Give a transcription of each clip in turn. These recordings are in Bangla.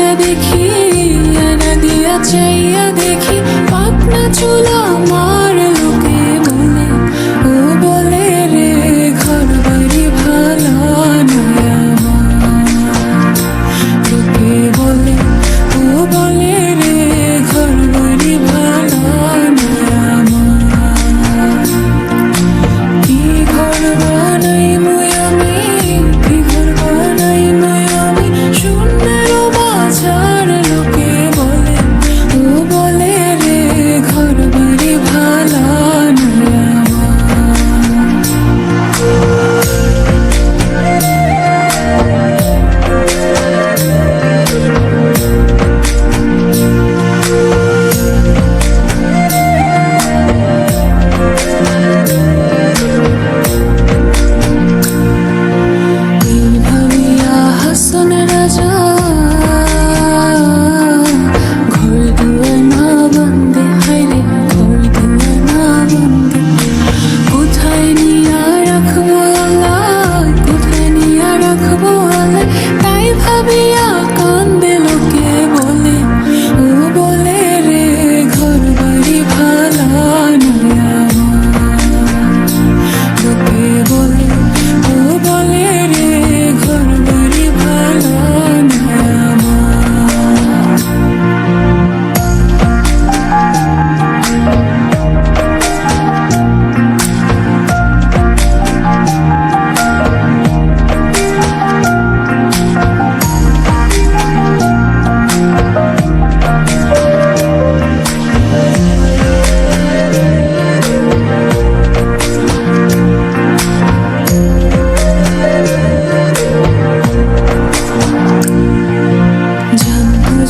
চাইয়া দেখি, আয়না দিয়া চাইয়া দেখি, পাকনা চুল আমার লোকে বলে, ও বলে রে ঘর বাড়ি ভালো নয় আমার। লোকে বলে, ও বলে রে ঘর বাড়ি ভালো নয় আমার। কি ঘর বানাই মুই আমি, কি ঘর বানাই মুই আমি, শূন্যের বাজার লোকে বলে, ও বলে রে ঘর বাড়ি ভালো নয়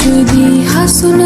যদি হাসুন